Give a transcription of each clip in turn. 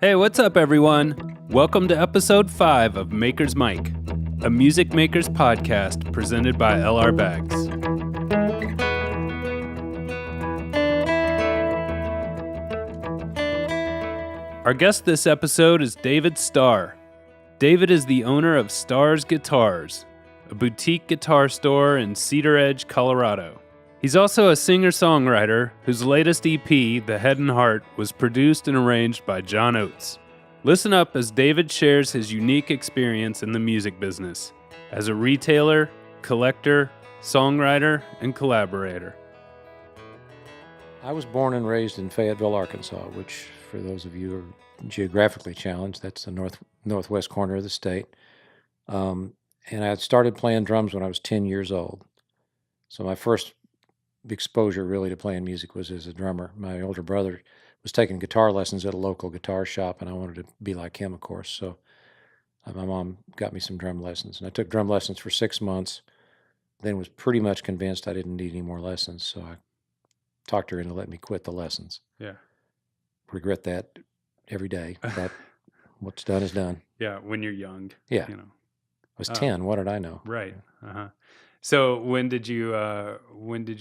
Hey, what's up, everyone? Welcome to episode 5 of Maker's Mic, a music makers podcast presented by LR Bags. Our guest this episode is David Starr. David is the owner of Starr's Guitars, a boutique guitar store in Cedaredge, Colorado. He's also a singer-songwriter whose latest EP, The Head and Heart, was produced and arranged by John Oates. Listen up as David shares his unique experience in the music business as a retailer, collector, songwriter, and collaborator. I was born and raised in Fayetteville, Arkansas, which, for those of you who are geographically challenged, that's the northwest corner of the state. And I started playing drums when I was 10 years old. So my first exposure really to playing music was as a drummer. My older brother was taking guitar lessons at a local guitar shop, and I wanted to be like him, of course. So my mom got me some drum lessons, and I took drum lessons for 6 months, then was pretty much convinced I didn't need any more lessons, so I talked her into letting me quit the lessons. Yeah. Regret that every day, but what's done is done. Yeah, when you're young. Yeah. You know. I was 10. What did I know? Right. Uh-huh. So when did you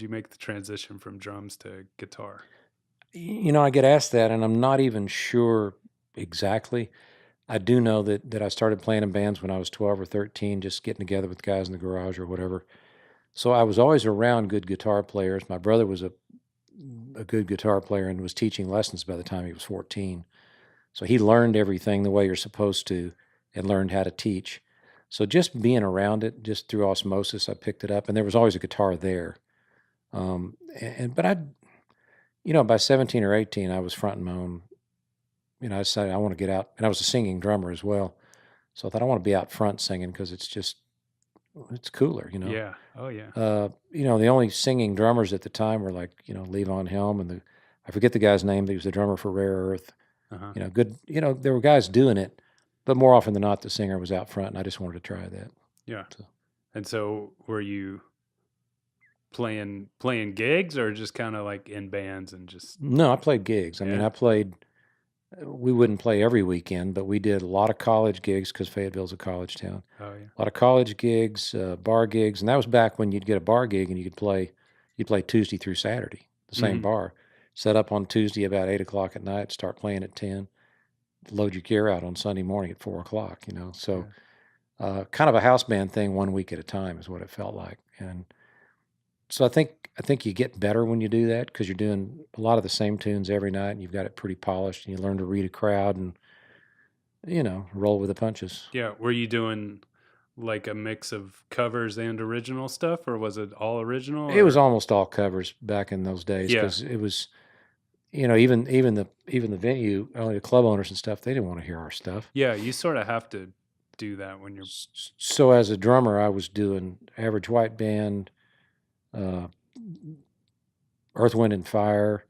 make the transition from drums to guitar? You know, I get asked that, and I'm not even sure exactly. I do know that I started playing in bands when I was 12 or 13, just getting together with guys in the garage or whatever. So I was always around good guitar players. My brother was a good guitar player and was teaching lessons by the time he was 14. So he learned everything the way you're supposed to and learned how to teach. So just being around it, just through osmosis, I picked it up, and there was always a guitar there. But by 17 or 18, I was fronting my own. I decided I want to get out, and I was a singing drummer as well. So I thought I want to be out front singing because it's cooler, Yeah. Oh, yeah. The only singing drummers at the time were like, Levon Helm and I forget the guy's name, but he was the drummer for Rare Earth. Uh-huh. There were guys doing it, but more often than not, the singer was out front, and I just wanted to try that. Yeah. And so were you playing gigs or just kind of like in bands and just... No, I played gigs. I mean, we wouldn't play every weekend, but we did a lot of college gigs because Fayetteville's a college town. Oh, yeah. A lot of college gigs, bar gigs, and that was back when you'd get a bar gig and you'd play Tuesday through Saturday, the same bar. Set up on Tuesday about 8 o'clock at night, start playing at 10, load your gear out on Sunday morning at 4 o'clock, So kind of a house band thing 1 week at a time is what it felt like. And so I think you get better when you do that because you're doing a lot of the same tunes every night and you've got it pretty polished and you learn to read a crowd and, roll with the punches. Yeah. Were you doing like a mix of covers and original stuff, or was it all original? It was almost all covers back in those days because it was, even the venue, only the club owners and stuff, they didn't want to hear our stuff. Yeah, you sort of have to do that when you're... So as a drummer, I was doing Average White Band, Earth, Wind and Fire,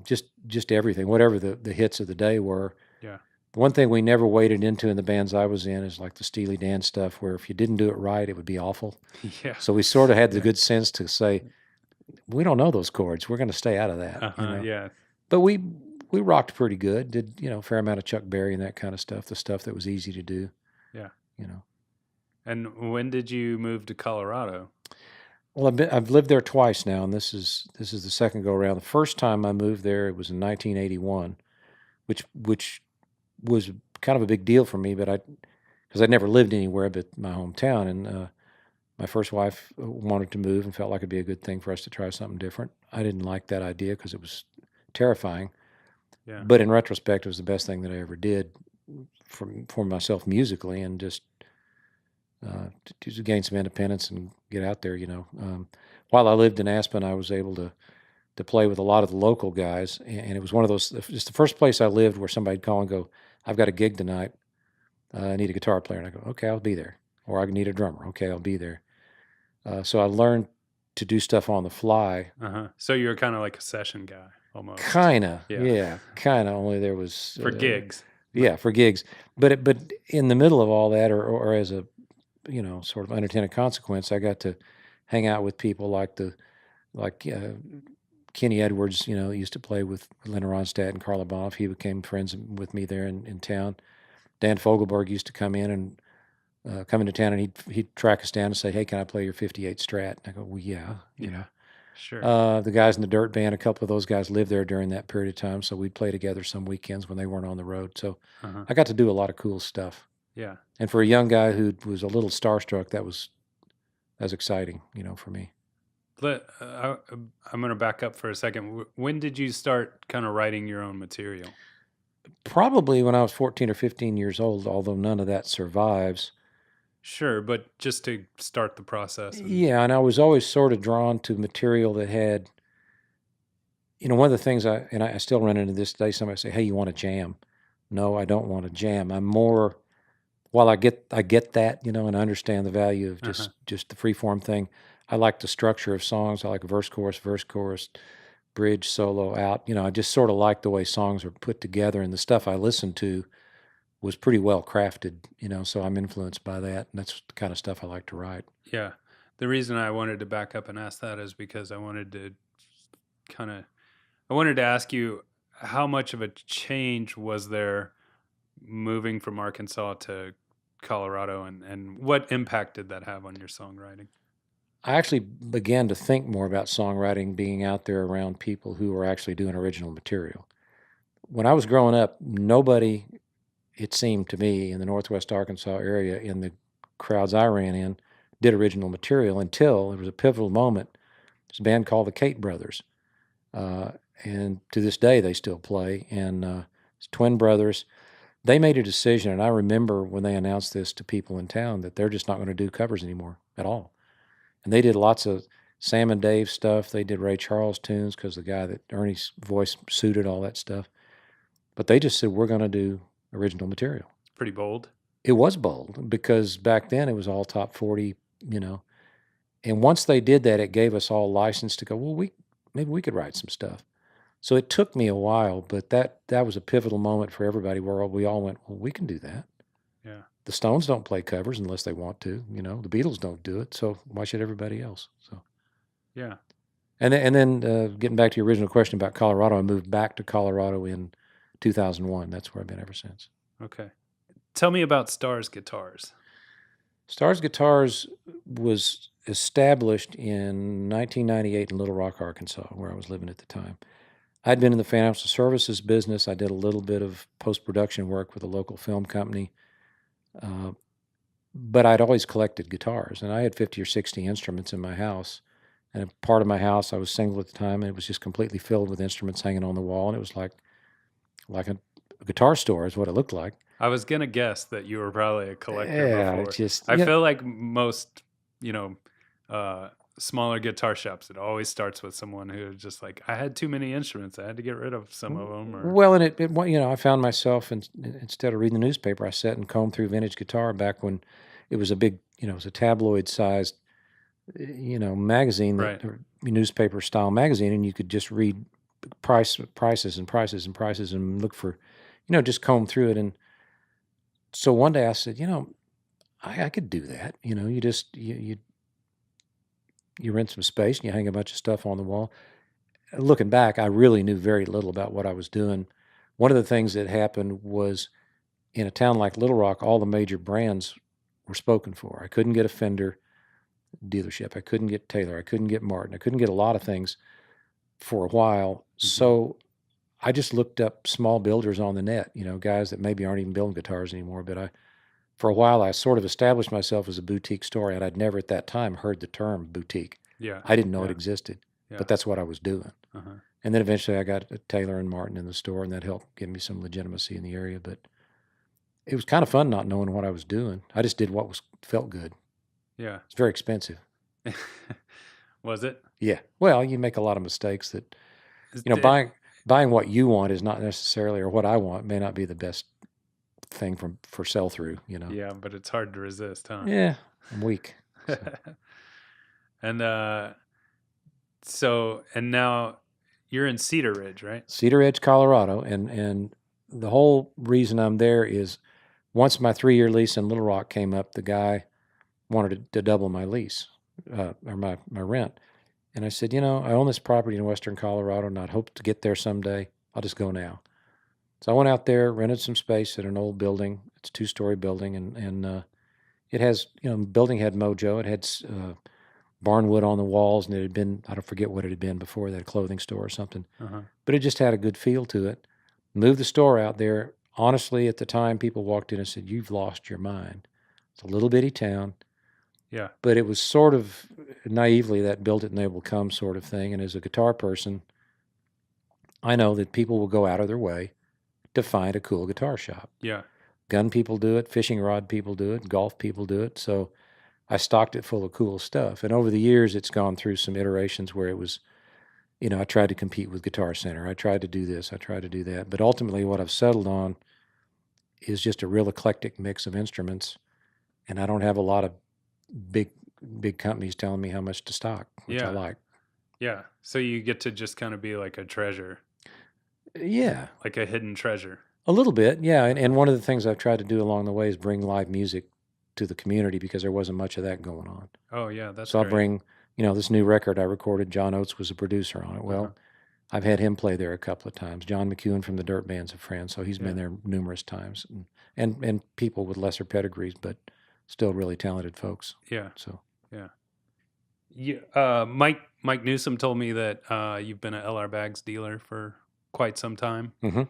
just everything, whatever the hits of the day were. Yeah. One thing we never waded into in the bands I was in is like the Steely Dan stuff, where if you didn't do it right, it would be awful. Yeah. So we sort of had the good sense to say, we don't know those chords. We're going to stay out of that. Yeah. But we rocked pretty good. Did a fair amount of Chuck Berry and that kind of stuff. The stuff that was easy to do. Yeah. And when did you move to Colorado? Well, I've lived there twice now, and this is the second go around. The first time I moved there, it was in 1981, which was kind of a big deal for me, but because I'd never lived anywhere but my hometown, and my first wife wanted to move and felt like it'd be a good thing for us to try something different. I didn't like that idea because it was terrifying. Yeah. But in retrospect, it was the best thing that I ever did for myself musically, and just to gain some independence and get out there. While I lived in Aspen, I was able to play with a lot of the local guys, and it was one of those. It's the first place I lived where somebody'd call and go, "I've got a gig tonight. I need a guitar player," and I go, "Okay, I'll be there." Or I need a drummer. Okay, I'll be there. So I learned to do stuff on the fly. So you're kind of like a session guy almost. Kinda, yeah, kinda. Only there was for gigs. Yeah, for gigs. But in the middle of all that, or as a sort of unintended consequence, I got to hang out with people like Kenny Edwards, used to play with Leonard Ronstadt and Carla Bonoff. He became friends with me there in town. Dan Fogelberg used to come in and come into town, and he'd track us down and say, "Hey, can I play your '58 Strat?" And I go, "Well, yeah, Sure. The guys in the Dirt Band, a couple of those guys lived there during that period of time, so we'd play together some weekends when they weren't on the road. So I got to do a lot of cool stuff. Yeah. And for a young guy who was a little starstruck, that was exciting, for me. I'm going to back up for a second. When did you start kind of writing your own material? Probably when I was 14 or 15 years old, although none of that survives. Sure, but just to start the process. Yeah, and I was always sort of drawn to material that had, one of the things I still run into this day, somebody say, "Hey, you want a jam?" No, I don't want a jam. I'm more, while I get that, and I understand the value of just the free form thing. I like the structure of songs. I like verse, chorus, bridge, solo, out. I just sort of like the way songs are put together, and the stuff I listened to was pretty well crafted, so I'm influenced by that, and that's the kind of stuff I like to write. Yeah. The reason I wanted to back up and ask that is because I wanted to ask you, how much of a change was there moving from Arkansas to Colorado, and what impact did that have on your songwriting? I actually began to think more about songwriting being out there around people who were actually doing original material. When I was growing up, nobody, it seemed to me, in the Northwest Arkansas area, in the crowds I ran in, did original material until there was a pivotal moment. There's a band called the Kate Brothers. And to this day, they still play. And it's twin brothers. They made a decision, and I remember when they announced this to people in town, that they're just not going to do covers anymore at all. And they did lots of Sam and Dave stuff. They did Ray Charles tunes because the guy that Ernie's voice suited all that stuff. But they just said, we're going to do original material. Pretty bold. It was bold because back then it was all top 40, And once they did that, it gave us all license to go, well, maybe we could write some stuff. So it took me a while, but that was a pivotal moment for everybody where we all went, well, we can do that. Yeah. The Stones don't play covers unless they want to, the Beatles don't do it. So why should everybody else? So, yeah. And then getting back to your original question about Colorado, I moved back to Colorado in 2001. That's where I've been ever since. Okay. Tell me about Starr's Guitars. Starr's Guitars was established in 1998 in Little Rock, Arkansas, where I was living at the time. I'd been in the financial services business. I did a little bit of post-production work with a local film company. But I'd always collected guitars, and I had 50 or 60 instruments in my house. And a part of my house, I was single at the time, and it was just completely filled with instruments hanging on the wall. And it was like a guitar store is what it looked like. I was going to guess that you were probably a collector before. I feel like most, smaller guitar shops, it always starts with someone who just like, I had too many instruments. I had to get rid of some of them. Well, and I found myself, instead of reading the newspaper, I sat and combed through vintage guitar back when it was a big, it was a tabloid-sized, magazine, right. Newspaper-style magazine, and you could just read prices and look for, just comb through it. And so one day I said, I could do that. You just, you rent some space and you hang a bunch of stuff on the wall. Looking back, I really knew very little about what I was doing. One of the things that happened was in a town like Little Rock, all the major brands were spoken for. I couldn't get a Fender dealership. I couldn't get Taylor. I couldn't get Martin. I couldn't get a lot of things for a while. Mm-hmm. So I just looked up small builders on the net, guys that maybe aren't even building guitars anymore. But for a while, I sort of established myself as a boutique store, and I'd never at that time heard the term boutique. Yeah. I didn't know it existed, but that's what I was doing. Uh-huh. And then eventually I got a Taylor and Martin in the store, and that helped give me some legitimacy in the area. But it was kind of fun not knowing what I was doing. I just did what felt good. Yeah. It's very expensive. Was it? Yeah. Well, you make a lot of mistakes that, buying what you want is not necessarily, or what I want may not be the best thing for sell through, Yeah, but it's hard to resist, huh? Yeah, I'm weak. So. And and now you're in Cedaredge, right? Cedaredge, Colorado, and the whole reason I'm there is once my 3-year lease in Little Rock came up, the guy wanted to double my lease or my rent, And I said, I own this property in western Colorado, and I'd hope to get there someday. I'll just go now. So I went out there, rented some space at an old building. It's a 2-story building, and it has, building had mojo. It had barnwood on the walls, and it had been, I don't forget what it had been before, that clothing store or something. But it just had a good feel to it. Moved the store out there. Honestly, at the time, people walked in and said, "You've lost your mind." It's a little bitty town. Yeah. But it was sort of naively that build it and they will come sort of thing. And as a guitar person, I know that people will go out of their way to find a cool guitar shop. Yeah. Gun people do it, fishing rod people do it, golf people do it. So I stocked it full of cool stuff. And over the years, it's gone through some iterations where it was, I tried to compete with Guitar Center. I tried to do this, I tried to do that. But ultimately, what I've settled on is just a real eclectic mix of instruments. And I don't have a lot of big companies telling me how much to stock, which I like. Yeah. So you get to just kind of be like a treasure. Yeah. Like a hidden treasure. A little bit, yeah. And one of the things I've tried to do along the way is bring live music to the community because there wasn't much of that going on. Oh, yeah, that's so great. I'll bring, this new record I recorded, John Oates was a producer on it. Well, I've had him play there a couple of times. John McEwen from the Dirt Band's a friend, so he's been there numerous times. And people with lesser pedigrees, but still really talented folks. Yeah. So. Yeah. Mike Newsom told me that you've been an LR Bags dealer for quite some time. Mm-hmm.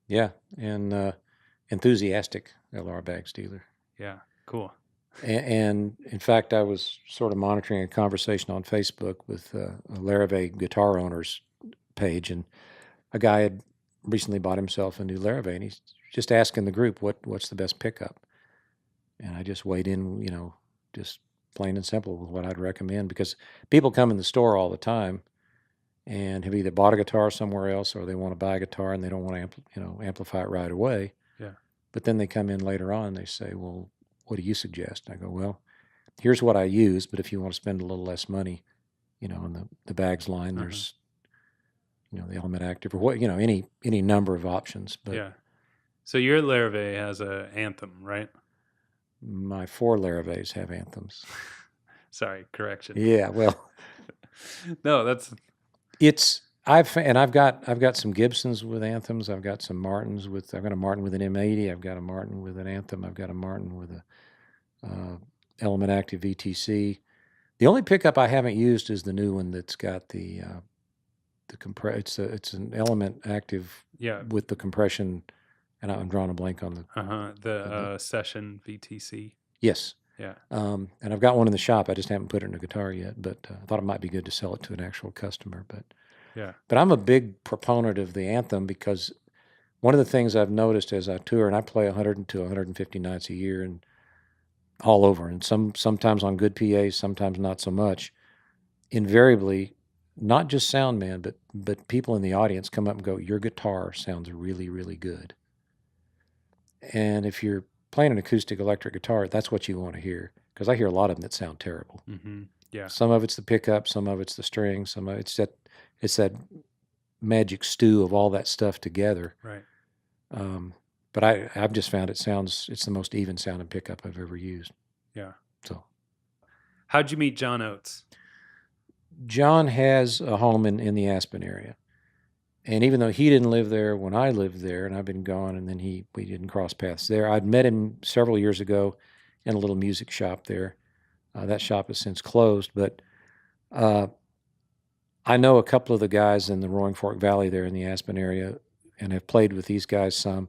Yeah, and enthusiastic LR Bags dealer. Yeah, cool. And in fact, I was sort of monitoring a conversation on Facebook with a Larrivee guitar owners page, and a guy had recently bought himself a new Larrivee, and he's just asking the group what's the best pickup. And I just weighed in, just plain and simple with what I'd recommend, because people come in the store all the time and have either bought a guitar somewhere else or they want to buy a guitar and they don't want to amplify it right away. Yeah. But then they come in later on and they say, "Well, what do you suggest?" And I go, "Well, here's what I use, but if you want to spend a little less money, in the Bags line, there's the Element Active or what, any number of options." But yeah. So your Larrivee has a anthem, right? My 4 Larrivees have anthems. Sorry, correction. Yeah, well, no, I've got some Gibsons with anthems. I've got some Martins I've got a Martin with an M80. I've got a Martin with an anthem. I've got a Martin with a Element Active VTC. The only pickup I haven't used is the new one that's got the compress. It's an Element Active with the compression, and I'm drawing a blank on the Session VTC. Yes. Yeah. And I've got one in the shop. I just haven't put it in a guitar yet, but I thought it might be good to sell it to an actual customer. But I'm a big proponent of the anthem because one of the things I've noticed as I tour, and I play 100 to 150 nights a year and all over, and sometimes on good PAs, sometimes not so much. Invariably, not just sound man, but people in the audience come up and go, "Your guitar sounds really, really good." And if you're playing an acoustic electric guitar, that's what you want to hear, because I hear a lot of them that sound terrible. Mm-hmm. Yeah. Some of it's the pickup, some of it's the string, some of it's that magic stew of all that stuff together. Right. But I've just found it's the most even sounding pickup I've ever used. Yeah. So, how'd you meet John Oates? John has a home in the Aspen area. And even though he didn't live there when I lived there, and I've been gone, and then we didn't cross paths there, I'd met him several years ago in a little music shop there. That shop has since closed, but I know a couple of the guys in the Roaring Fork Valley there in the Aspen area, and have played with these guys some,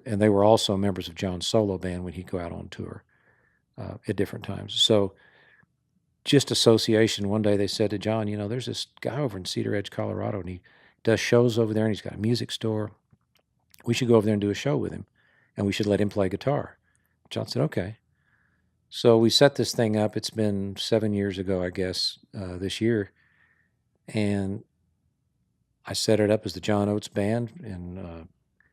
and they were also members of John's solo band when he'd go out on tour at different times. So just association. One day they said to John, "There's this guy over in Cedaredge, Colorado, and he does shows over there, and he's got a music store. We should go over there and do a show with him, and we should let him play guitar." John said, "Okay." So we set this thing up. It's been 7 years ago, I guess, this year. And I set it up as the John Oates Band, and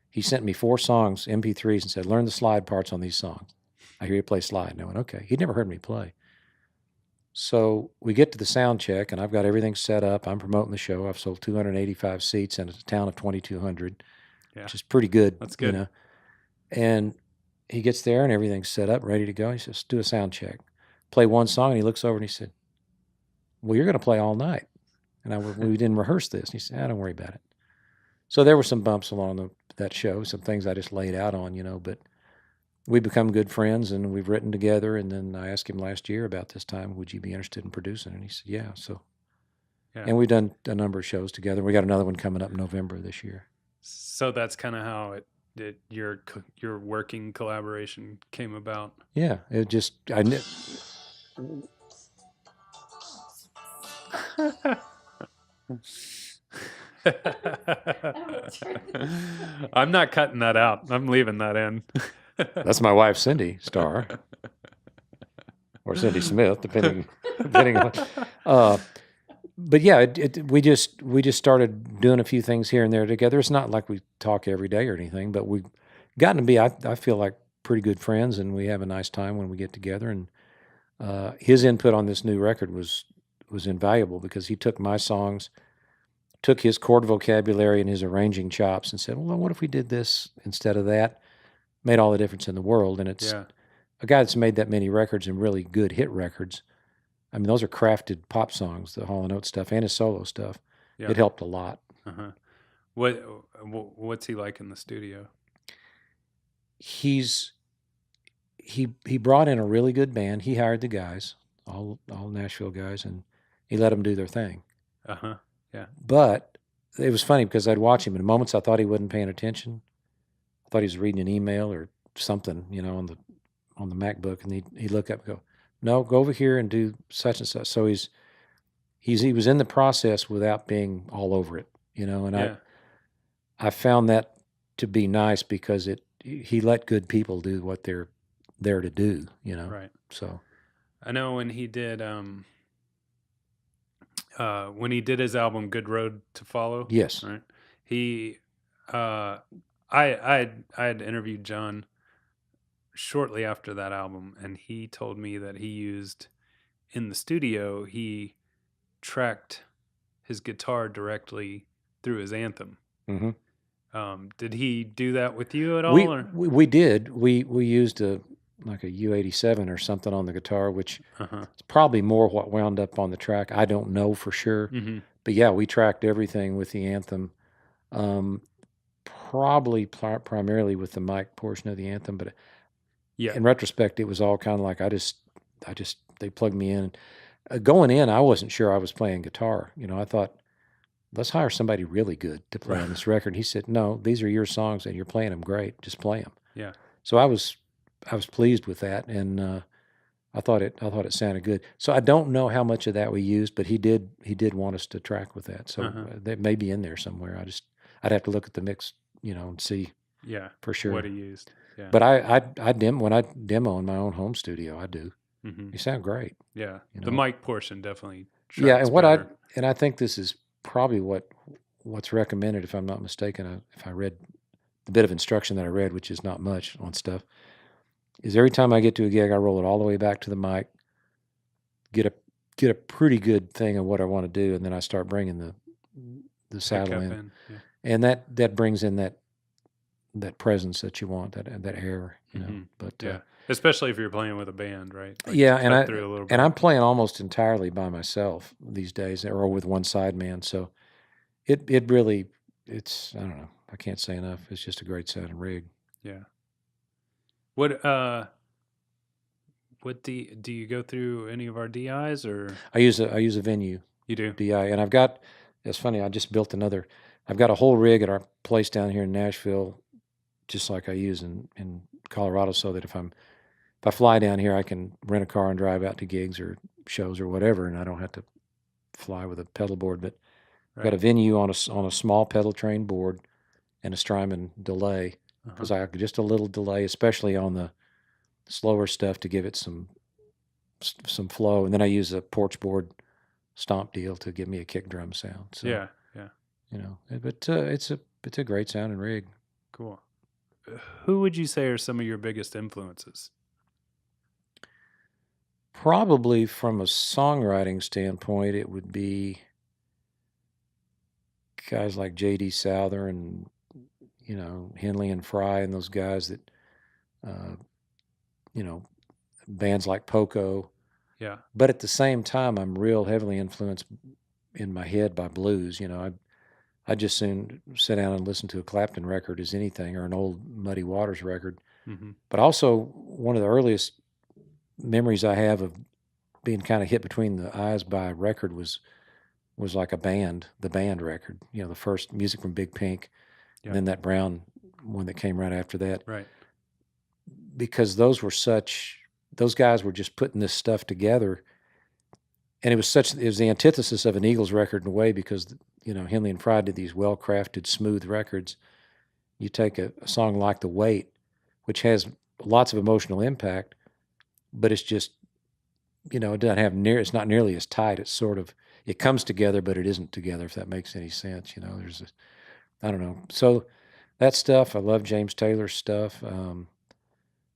he sent me 4 songs, MP3s, and said, "Learn the slide parts on these songs. I hear you play slide." And I went, "Okay." He'd never heard me play. So we get to the sound check, and I've got everything set up. I'm promoting the show. I've sold 285 seats in a town of 2,200, which is pretty good. That's good. And he gets there, and everything's set up, ready to go. He says, "Do a sound check." Play one song, and he looks over and he said, "Well, you're going to play all night." And we didn't rehearse this. And he said, don't worry about it. So there were some bumps along that show, some things I just laid out on, but we become good friends and we've written together. And then I asked him last year about this time, would you be interested in producing? And he said, yeah. And we've done a number of shows together. We got another one coming up in November this year. So that's kind of how your working collaboration came about. Yeah, it just I knew. I'm not cutting that out. I'm leaving that in. That's my wife, Cindy Starr, or Cindy Smith, depending on. But yeah, we just started doing a few things here and there together. It's not like we talk every day or anything, but we've gotten to be, I feel like, pretty good friends, and we have a nice time when we get together. And his input on this new record was invaluable because he took my songs, took his chord vocabulary and his arranging chops, and said, "Well, what if we did this instead of that?" Made all the difference in the world. And it's a guy that's made that many records and really good hit records. I mean, those are crafted pop songs, the Hall & Oates stuff and his solo stuff. Yeah. It helped a lot. Uh-huh. What's he like in the studio? He brought in a really good band. He hired the guys, all Nashville guys, and he let them do their thing. Uh-huh. Yeah. But it was funny because I'd watch him. In moments I thought he wasn't paying attention. I thought he was reading an email or something, on the MacBook, and he'd look up and go, "No, go over here and do such and such." So he was in the process without being all over it, and yeah. I found that to be nice because he let good people do what they're there to do, Right. So I know when he did his album Good Road to Follow. Yes. Right. He I had interviewed John shortly after that album, and he told me that he used in the studio, he tracked his guitar directly through his anthem. Mm-hmm. Did he do that with you at all? We did. We used like a U87 or something on the guitar, which is probably more what wound up on the track. I don't know for sure. Mm-hmm. But yeah, we tracked everything with the anthem. Probably primarily with the mic portion of the anthem, but yeah, in retrospect, it was all kind of like they plugged me in. Going in, I wasn't sure I was playing guitar. I thought, let's hire somebody really good to play on this record. And he said, "No, these are your songs, and you're playing them great. Just play them." Yeah. So I was pleased with that, and I thought it sounded good. So I don't know how much of that we used, but he did want us to track with that. So that may be in there somewhere. I'd have to look at the mix, and see. Yeah, for sure what he used. Yeah. But when I demo in my own home studio, I do. Mm-hmm. You sound great. Yeah, the mic portion definitely. Yeah, and I think this is probably what's recommended, if I'm not mistaken. If I read the bit of instruction that I read, which is not much on stuff, is every time I get to a gig, I roll it all the way back to the mic, get a pretty good thing of what I want to do, and then I start bringing the saddle in. Yeah. And that brings in that presence that you want, that air, Mm-hmm. But especially if you're playing with a band, right? Like yeah, and I'm playing almost entirely by myself these days, or with one side man. So it really, I don't know, I can't say enough. It's just a great sounding rig. Yeah. What do you go through any of our DIs, or? I use a Venue. You do? DI, and it's funny, I just built I've got a whole rig at our place down here in Nashville, just like I use in Colorado, so that if I fly down here, I can rent a car and drive out to gigs or shows or whatever, and I don't have to fly with a pedal board. But I've got a Venue on a small pedal train board and a Strymon delay, because I have just a little delay, especially on the slower stuff, to give it some flow. And then I use a porch board stomp deal to give me a kick drum sound. So yeah. But it's a great sounding rig. Cool. Who would you say are some of your biggest influences? Probably from a songwriting standpoint, it would be guys like J.D. Souther and, Henley and Fry and those guys that, bands like Poco. Yeah. But at the same time, I'm real heavily influenced in my head by blues. I just soon sit down and listen to a Clapton record as anything, or an old Muddy Waters record. Mm-hmm. But also, one of the earliest memories I have of being kind of hit between the eyes by a record was like the band record. The first Music from Big Pink, Yeah. and then that Brown one that came right after that. Right. Because those guys were just putting this stuff together, and it was the antithesis of an Eagles record in a way, because Henley and Fry did these well-crafted, smooth records. You take a song like The Weight, which has lots of emotional impact, but it's just, it doesn't have it's not nearly as tight. It comes together, but it isn't together, if that makes any sense. I don't know. So that stuff, I love James Taylor's stuff.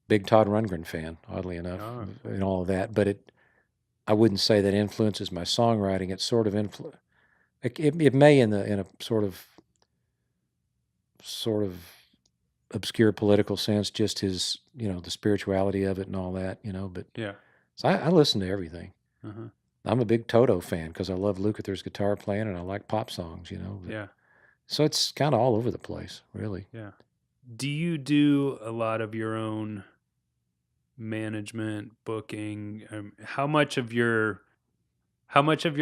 Big Todd Rundgren fan, oddly enough, and all of that. But I wouldn't say that influences my songwriting. It's sort of it may in a sort of obscure political sense, just his, the spirituality of it and all that, but Yeah. so I listen to everything. Uh-huh. I'm a big Toto fan because I love Lukather's guitar playing, and I like pop songs, Yeah. So it's kind of all over the place, really. Yeah. Do you do a lot of your own management, booking? How much of your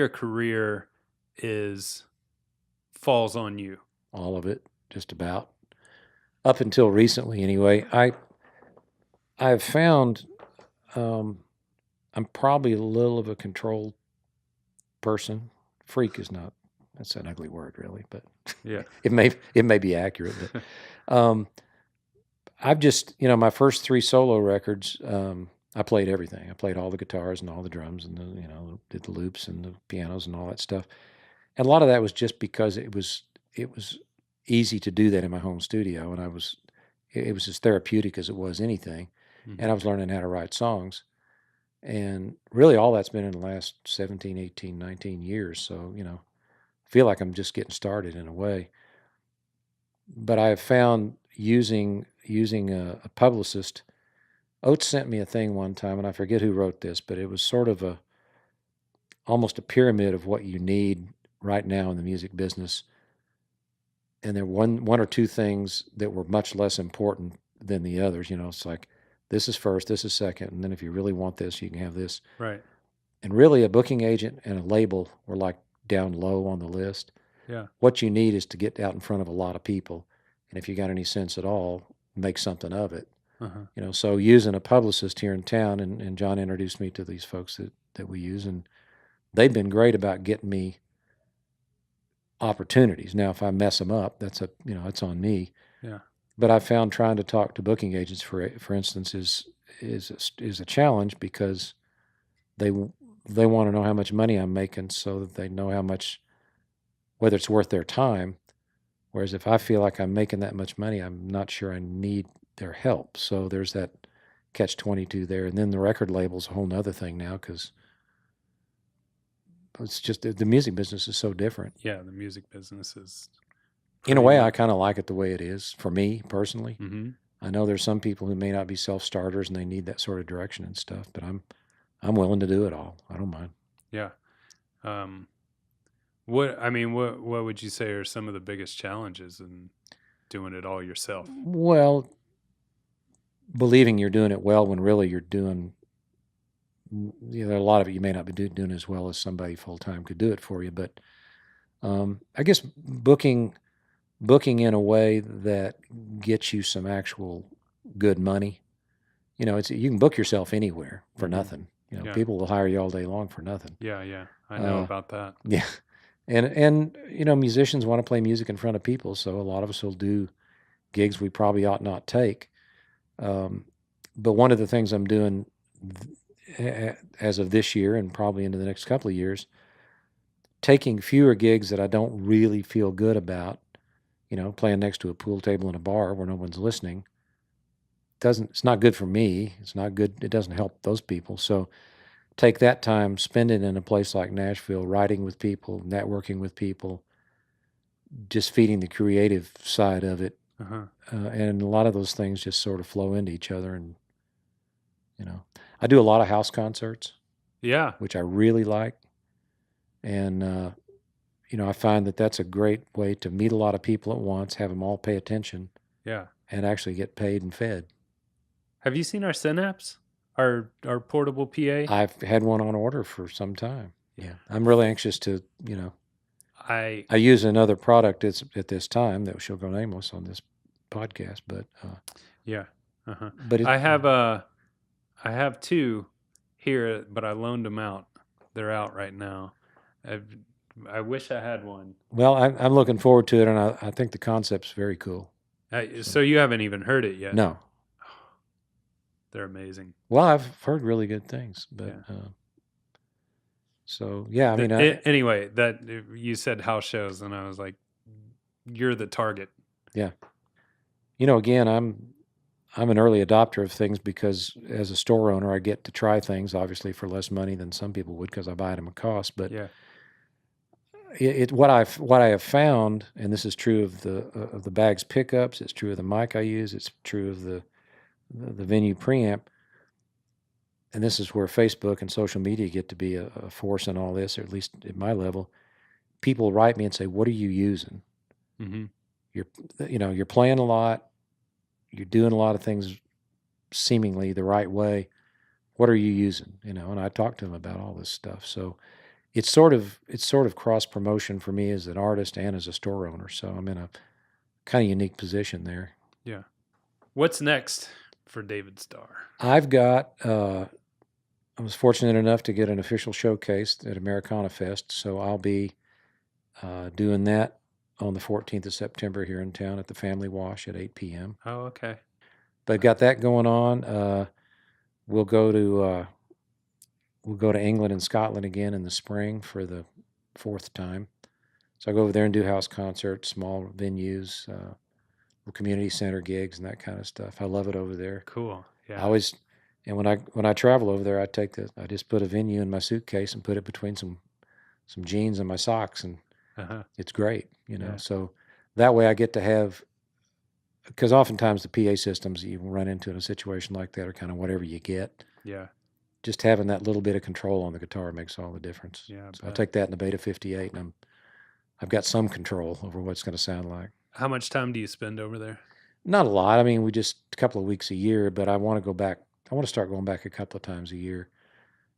career falls on you? All of it, just about. Up until recently, anyway. I've found I'm probably a little of a control person. Freak is not. That's an ugly word, really, but Yeah. it may be accurate. But I've just, my first 3 solo records, I played everything. I played all the guitars and all the drums, and did the loops and the pianos and all that stuff. And a lot of that was just because it was easy to do that in my home studio, and it was as therapeutic as it was anything. Mm-hmm. And I was learning how to write songs. And really all that's been in the last 17, 18, 19 years. So, I feel like I'm just getting started in a way. But I have found using a publicist. Oates sent me a thing one time, and I forget who wrote this, but it was sort of almost a pyramid of what you need right now in the music business. And there were one or two things that were much less important than the others. It's like, this is first, this is second, and then if you really want this, you can have this. Right. And really, a booking agent and a label were like down low on the list. Yeah. What you need is to get out in front of a lot of people, and if you got any sense at all, make something of it. Uh-huh. So using a publicist here in town, and John introduced me to these folks that we use, and they've been great about getting me opportunities. Now, if I mess them up, that's it's on me. Yeah. But I found trying to talk to booking agents, for instance, is a challenge, because they want to know how much money I'm making, so that they know whether it's worth their time. Whereas if I feel like I'm making that much money, I'm not sure I need their help. So there's that catch-22 there. And then the record label's a whole nother thing now, because it's just the music business is so different. Yeah, the music business is. In a way, I kind of like it the way it is, for me personally. Mm-hmm. I know there's some people who may not be self-starters and they need that sort of direction and stuff, but I'm willing to do it all. I don't mind. Yeah. What would you say are some of the biggest challenges in doing it all yourself? Well, believing you're doing it well when really you're doing, a lot of it you may not be doing as well as somebody full-time could do it for you. But I guess booking in a way that gets you some actual good money. You can book yourself anywhere for nothing. People will hire you all day long for nothing. Yeah. I know about that. Yeah. And musicians want to play music in front of people, so a lot of us will do gigs we probably ought not take. But one of the things I'm doing as of this year, and probably into the next couple of years, taking fewer gigs that I don't really feel good about, playing next to a pool table in a bar where no one's listening. It's not good for me. It's not good. It doesn't help those people. So take that time, spend it in a place like Nashville, writing with people, networking with people, just feeding the creative side of it. Uh-huh. And a lot of those things just sort of flow into each other. And, I do a lot of house concerts. Yeah. Which I really like. And I find that that's a great way to meet a lot of people at once, have them all pay attention, Yeah. and actually get paid and fed. Have you seen our Synapse? Our portable PA? I've had one on order for some time. Yeah. Yeah. I'm really anxious to, I I use another product at this time that shall go nameless on this podcast, yeah. Uh-huh. but it, I have two here, but I loaned them out. They're out right now. I've, I wish I had one. well, I'm looking forward to it, and I think the concept's very cool. So you haven't even heard it yet? No. They're amazing. Well, I've heard really good things, but Yeah. so yeah, I mean, Anyway, that you said house shows, and I was like, you're the target. yeah. Again, I'm an early adopter of things because as a store owner, I get to try things obviously for less money than some people would because I buy them at cost. But Yeah. what I have found, and this is true of the bags pickups, it's true of the mic I use, it's true of the venue preamp, and this is where Facebook and social media get to be a force in all this, or at least at my level. People write me and say, "What are you using? Mm-hmm. You're playing a lot, you're doing a lot of things seemingly the right way. What are you using?" And I talk to them about all this stuff. So it's sort of cross promotion for me as an artist and as a store owner. So I'm in a kind of unique position there. Yeah. What's next for David Starr? I've got. I was fortunate enough to get an official showcase at Americana Fest, so I'll be doing that on the 14th of September here in town at the Family Wash at 8 p.m. Oh, okay. But got that going on. We'll go to England and Scotland again in the spring for the fourth time. So I go over there and do house concerts, small venues, community center gigs, and that kind of stuff. I love it over there. Cool. Yeah. And when I travel over there, I just put a venue in my suitcase and put it between some jeans and my socks, and it's great. Yeah. So that way I get to have, because oftentimes the PA systems you run into in a situation like that are kind of whatever you get. Yeah. Just having that little bit of control on the guitar makes all the difference. Yeah. So I take that in the Beta 58, and I've got some control over what it's going to sound like. How much time do you spend over there? Not a lot. I mean, we just a couple of weeks a year, but I want to go back. I want to start going back a couple of times a year.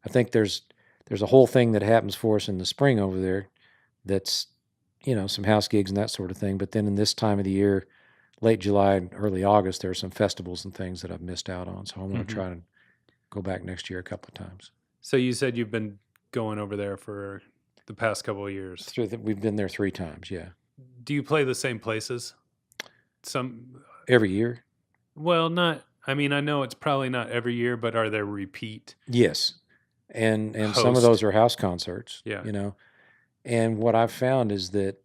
I think there's a whole thing that happens for us in the spring over there that's, some house gigs and that sort of thing. But then in this time of the year, late July and early August, there are some festivals and things that I've missed out on. So I want to try to go back next year a couple of times. So you said you've been going over there for the past couple of years. We've been there 3 times, yeah. Do you play the same places? Every year? Well, I know it's probably not every year, but are there repeat? Yes. And some of those are house concerts. Yeah. And what I've found is that,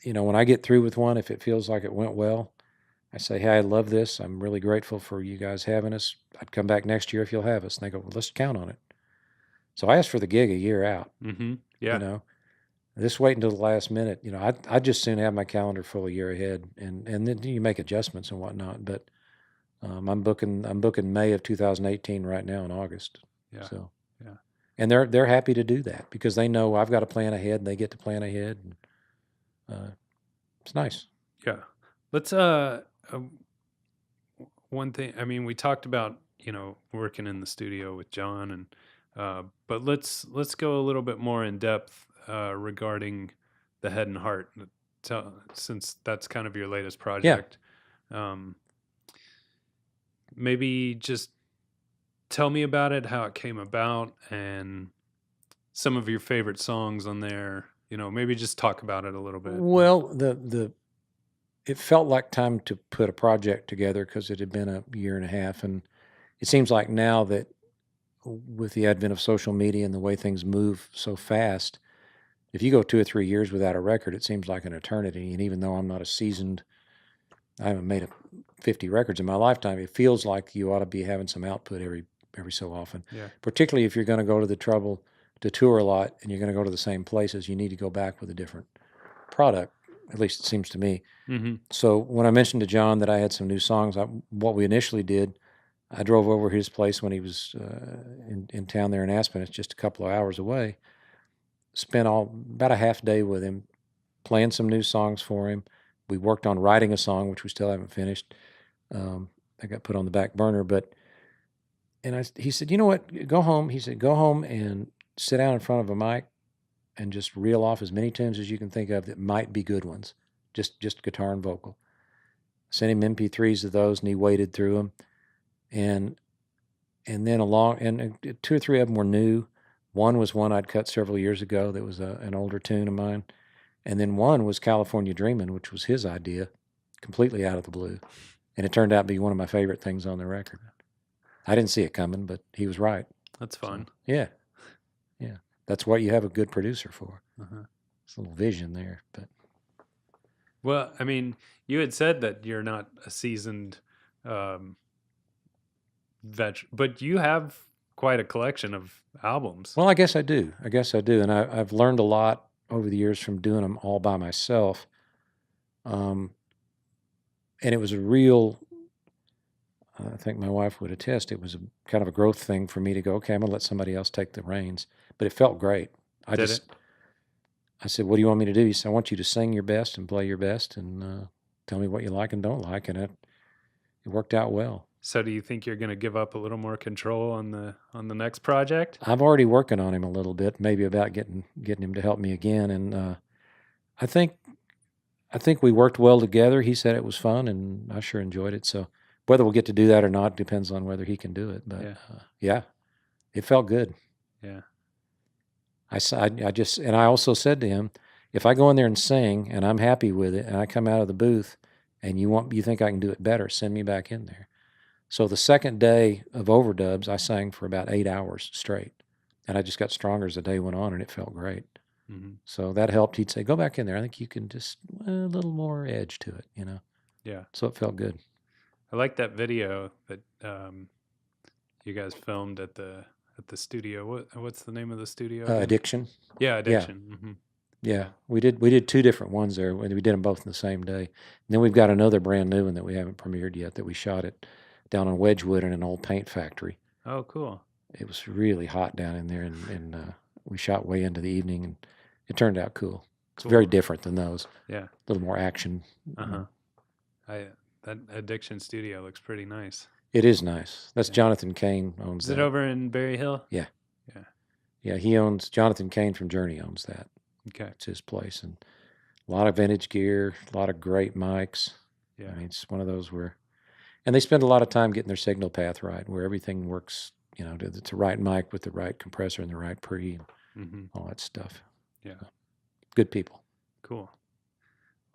when I get through with one, if it feels like it went well, I say, "Hey, I love this. I'm really grateful for you guys having us. I'd come back next year if you'll have us." And they go, "Well, let's count on it." So I ask for the gig a year out. Mm-hmm. Yeah. Just wait until the last minute. I'd just soon have my calendar full a year ahead, and then you make adjustments and whatnot. But I'm booking May of 2018 right now in August. Yeah. So yeah, and they're happy to do that because they know I've got to plan ahead, and they get to plan ahead. And, it's nice. Yeah. Let's one thing. I mean, we talked about working in the studio with John, and but let's go a little bit more in depth regarding the Head and Heart, since that's kind of your latest project. Yeah. Maybe just tell me about it, how it came about, and some of your favorite songs on there. Maybe just talk about it a little bit. Well, it felt like time to put a project together because it had been a year and a half, and it seems like now that with the advent of social media and the way things move so fast, if you go 2 or 3 years without a record, it seems like an eternity. And even though I'm not I haven't made 50 records in my lifetime, it feels like you ought to be having some output every so often. Yeah. Particularly if you're going to go to the trouble to tour a lot and you're going to go to the same places, you need to go back with a different product. At least it seems to me. Mm-hmm. So when I mentioned to John that I had some new songs, what we initially did, I drove over his place when he was in town there in Aspen. It's just a couple of hours away. spent about a half day with him, playing some new songs for him. We worked on writing a song, which we still haven't finished. I got put on the back burner, he said, you know what, go home. He said, go home and sit down in front of a mic and just reel off as many tunes as you can think of that might be good ones, just guitar and vocal. Sent him MP3s of those, and he waded through them. And then two or three of them were new. One was one I'd cut several years ago that was an older tune of mine. And then one was California Dreamin', which was his idea, completely out of the blue. And it turned out to be one of my favorite things on the record. I didn't see it coming, but he was right. That's fun. So, yeah. That's what you have a good producer for. Uh-huh. It's a little vision there. But well, I mean, you had said that you're not a seasoned veteran, but you have quite a collection of albums. Well, I guess I do. And I've learned a lot over the years from doing them all by myself. And it was a real, I think my wife would attest, it was a kind of a growth thing for me to go, okay, I'm going to let somebody else take the reins. But it felt great. I said, what do you want me to do? He said, I want you to sing your best and play your best and tell me what you like and don't like. And it worked out well. So do you think you're going to give up a little more control on the next project? I'm already working on him a little bit, maybe about getting him to help me again. And I think we worked well together. He said it was fun, and I sure enjoyed it. So whether we'll get to do that or not depends on whether he can do it. But yeah, it felt good. Yeah. I also said to him, if I go in there and sing and I'm happy with it, and I come out of the booth and you think I can do it better, send me back in there. So the second day of overdubs, I sang for about 8 hours straight, and I just got stronger as the day went on, and it felt great. Mm-hmm. So that helped. He'd say, go back in there. I think you can just a little more edge to it, Yeah. So it felt good. I like that video that you guys filmed at the studio. What's the name of the studio? Addiction. Yeah, Addiction. Yeah. Mm-hmm. Yeah, we did two different ones there. We did them both in the same day. And then we've got another brand new one that we haven't premiered yet that we shot down in Wedgwood in an old paint factory. Oh, cool. It was really hot down in there, and we shot way into the evening, and it turned out cool. It's very different than those. Yeah. A little more action. Uh-huh. That Addiction studio looks pretty nice. It is nice. That's Jonathan Cain owns that. Is it over in Berry Hill? Yeah. Yeah, Jonathan Cain from Journey owns that. Okay. It's his place, and a lot of vintage gear, a lot of great mics. Yeah. I mean, it's one of those and they spend a lot of time getting their signal path right, where everything works, it's the right mic with the right compressor and the right pre and all that stuff. Yeah. So, good people. Cool.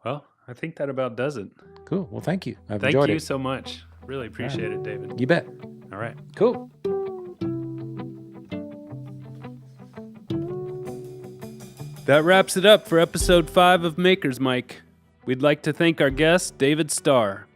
Well, I think that about does it. Cool. Well, thank you. I've Thank enjoyed you it. so much. Really appreciate it, David. You bet. All right. Cool. That wraps it up for episode 5 of Maker's Mic. We'd like to thank our guest, David Starr.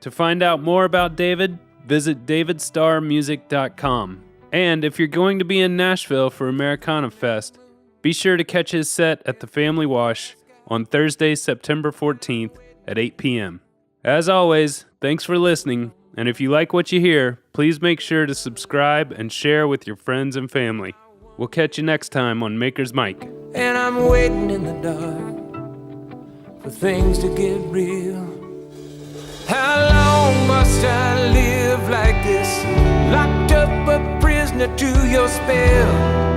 To find out more about David, visit davidstarrmusic.com. And if you're going to be in Nashville for Americana Fest, be sure to catch his set at the Family Wash on Thursday, September 14th at 8 p.m. As always, thanks for listening, and if you like what you hear, please make sure to subscribe and share with your friends and family. We'll catch you next time on Maker's Mic. And I'm waiting in the dark for things to get real. How long must I live like this, locked up a prisoner to your spell?